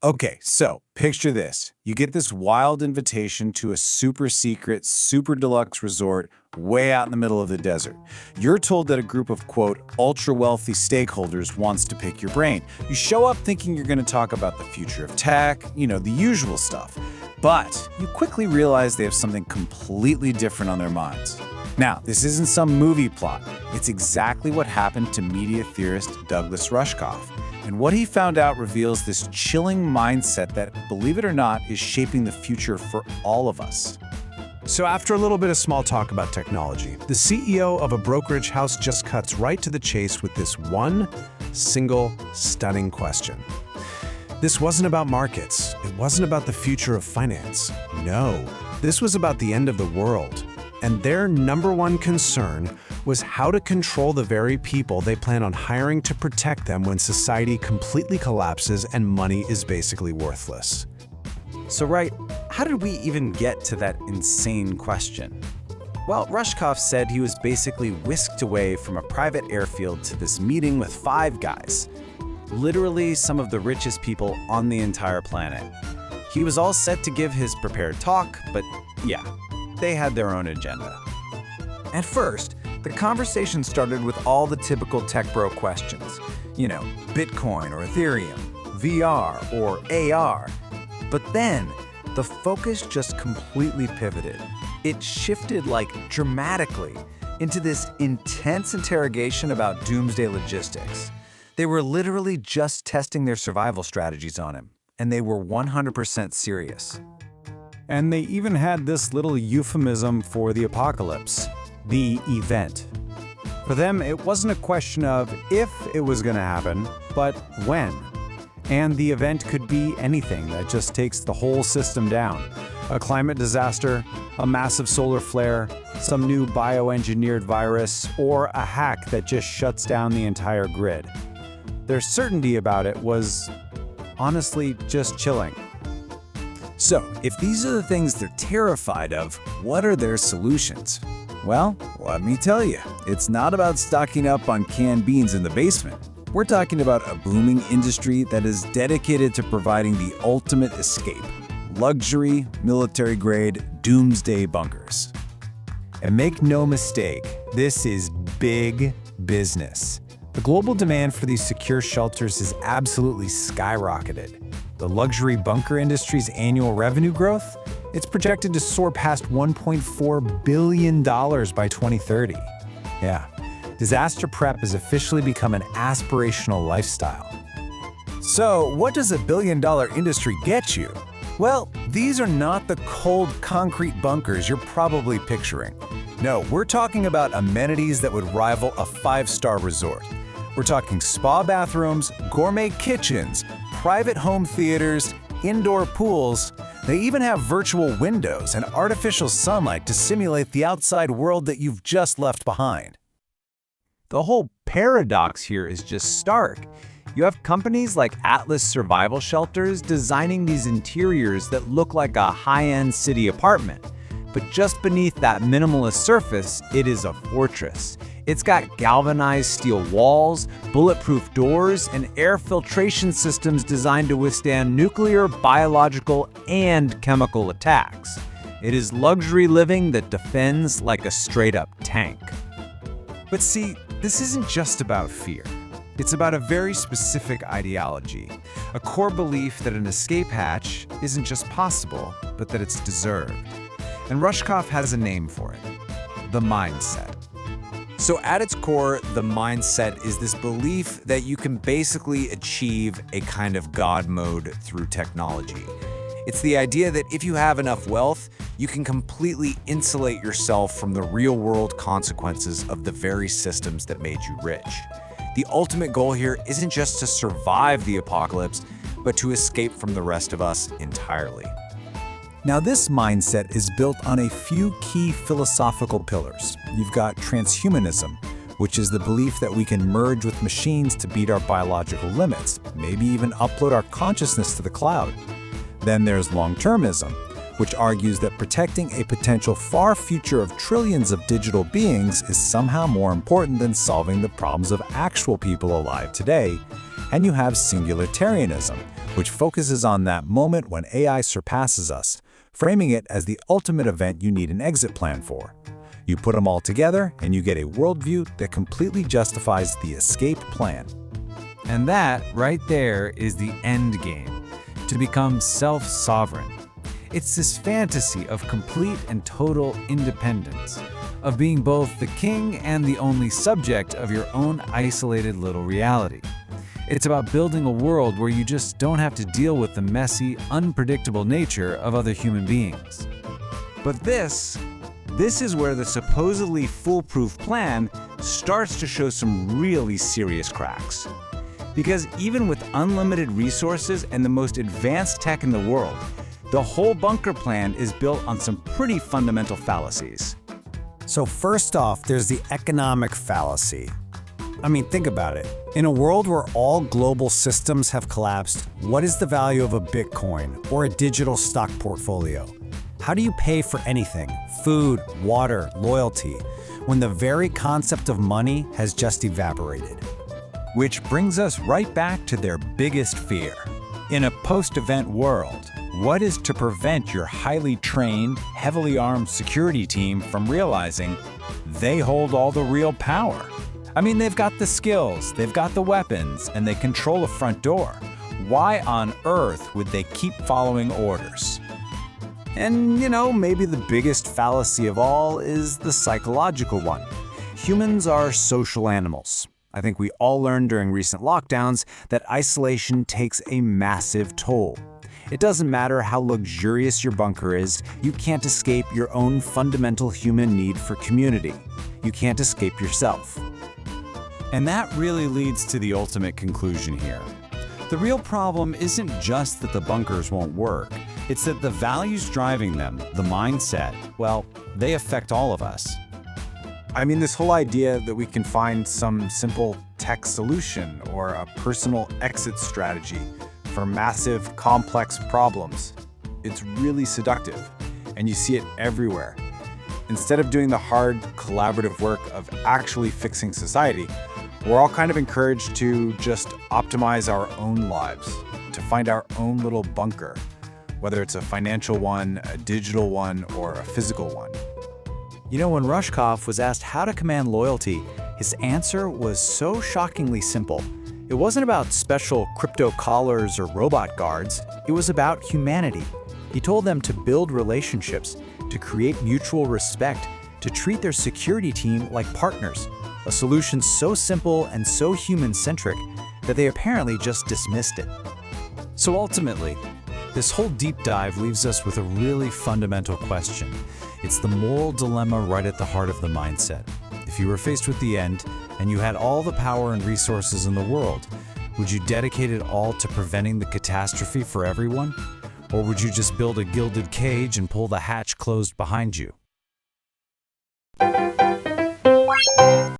Okay, so picture this. You get this wild invitation to a super secret, super deluxe resort way out in the middle of the desert. You're told that a group of, quote, ultra wealthy stakeholders wants to pick your brain. You show up thinking you're going to talk about the future of tech, the usual stuff. But you quickly realize they have something completely different on their minds. Now, this isn't some movie plot. It's exactly what happened to media theorist Douglas Rushkoff. And what he found out reveals this chilling mindset that, believe it or not, is shaping the future for all of us. So after a little bit of small talk about technology, the CEO of a brokerage house just cuts right to the chase with this one single stunning question. This wasn't about markets. It wasn't about the future of finance. No, this was about the end of the world. And their number one concern was how to control the very people they plan on hiring to protect them when society completely collapses and money is basically worthless. So, how did we even get to that insane question? Well, Rushkoff said he was basically whisked away from a private airfield to this meeting with 5 guys. Literally some of the richest people on the entire planet. He was all set to give his prepared talk, but yeah, they had their own agenda. At first, the conversation started with all the typical tech bro questions. Bitcoin or Ethereum, VR or AR. But then, the focus just completely pivoted. It shifted dramatically into this intense interrogation about doomsday logistics. They were literally just testing their survival strategies on him, and they were 100% serious. And they even had this little euphemism for the apocalypse, the event. For them, it wasn't a question of if it was going to happen, but when. And the event could be anything that just takes the whole system down. A climate disaster, a massive solar flare, some new bioengineered virus, or a hack that just shuts down the entire grid. Their certainty about it was, honestly, just chilling. So, if these are the things they're terrified of, what are their solutions? Well, let me tell you, it's not about stocking up on canned beans in the basement. We're talking about a booming industry that is dedicated to providing the ultimate escape: luxury, military-grade, doomsday bunkers. And make no mistake, this is big business. The global demand for these secure shelters has absolutely skyrocketed. The luxury bunker industry's annual revenue growth, it's projected to soar past $1.4 billion by 2030. Yeah, disaster prep has officially become an aspirational lifestyle. So, what does a billion-dollar industry get you? Well, these are not the cold concrete bunkers you're probably picturing. No, we're talking about amenities that would rival a 5-star resort. We're talking spa bathrooms, gourmet kitchens, private home theaters, indoor pools. They even have virtual windows and artificial sunlight to simulate the outside world that you've just left behind. The whole paradox here is just stark. You have companies like Atlas Survival Shelters designing these interiors that look like a high-end city apartment. But just beneath that minimalist surface, it is a fortress. It's got galvanized steel walls, bulletproof doors, and air filtration systems designed to withstand nuclear, biological, and chemical attacks. It is luxury living that defends like a straight-up tank. But see, this isn't just about fear. It's about a very specific ideology, a core belief that an escape hatch isn't just possible, but that it's deserved. And Rushkoff has a name for it: the mindset. So at its core, the mindset is this belief that you can basically achieve a kind of God mode through technology. It's the idea that if you have enough wealth, you can completely insulate yourself from the real-world consequences of the very systems that made you rich. The ultimate goal here isn't just to survive the apocalypse, but to escape from the rest of us entirely. Now, this mindset is built on a few key philosophical pillars. You've got transhumanism, which is the belief that we can merge with machines to beat our biological limits, maybe even upload our consciousness to the cloud. Then there's long-termism, which argues that protecting a potential far future of trillions of digital beings is somehow more important than solving the problems of actual people alive today. And you have singularitarianism, which focuses on that moment when AI surpasses us, framing it as the ultimate event you need an exit plan for. You put them all together, and you get a worldview that completely justifies the escape plan. And that, right there, is the end game, to become self-sovereign. It's this fantasy of complete and total independence, of being both the king and the only subject of your own isolated little reality. It's about building a world where you just don't have to deal with the messy, unpredictable nature of other human beings. But this is where the supposedly foolproof plan starts to show some really serious cracks. Because even with unlimited resources and the most advanced tech in the world, the whole bunker plan is built on some pretty fundamental fallacies. So first off, there's the economic fallacy. I mean, think about it. In a world where all global systems have collapsed, what is the value of a Bitcoin or a digital stock portfolio? How do you pay for anything, food, water, loyalty, when the very concept of money has just evaporated? Which brings us right back to their biggest fear. In a post-event world, what is to prevent your highly trained, heavily armed security team from realizing they hold all the real power? I mean, they've got the skills, they've got the weapons, and they control a front door. Why on earth would they keep following orders? And, maybe the biggest fallacy of all is the psychological one. Humans are social animals. I think we all learned during recent lockdowns that isolation takes a massive toll. It doesn't matter how luxurious your bunker is, you can't escape your own fundamental human need for community. You can't escape yourself. And that really leads to the ultimate conclusion here. The real problem isn't just that the bunkers won't work. It's that the values driving them, the mindset, well, they affect all of us. I mean, this whole idea that we can find some simple tech solution or a personal exit strategy for massive, complex problems, it's really seductive, and you see it everywhere. Instead of doing the hard, collaborative work of actually fixing society, we're all kind of encouraged to just optimize our own lives, to find our own little bunker, whether it's a financial one, a digital one, or a physical one. When Rushkoff was asked how to command loyalty, his answer was so shockingly simple. It wasn't about special crypto collars or robot guards. It was about humanity. He told them to build relationships, to create mutual respect, to treat their security team like partners. A solution so simple and so human-centric that they apparently just dismissed it. So ultimately, this whole deep dive leaves us with a really fundamental question. It's the moral dilemma right at the heart of the mindset. If you were faced with the end and you had all the power and resources in the world, would you dedicate it all to preventing the catastrophe for everyone? Or would you just build a gilded cage and pull the hatch closed behind you?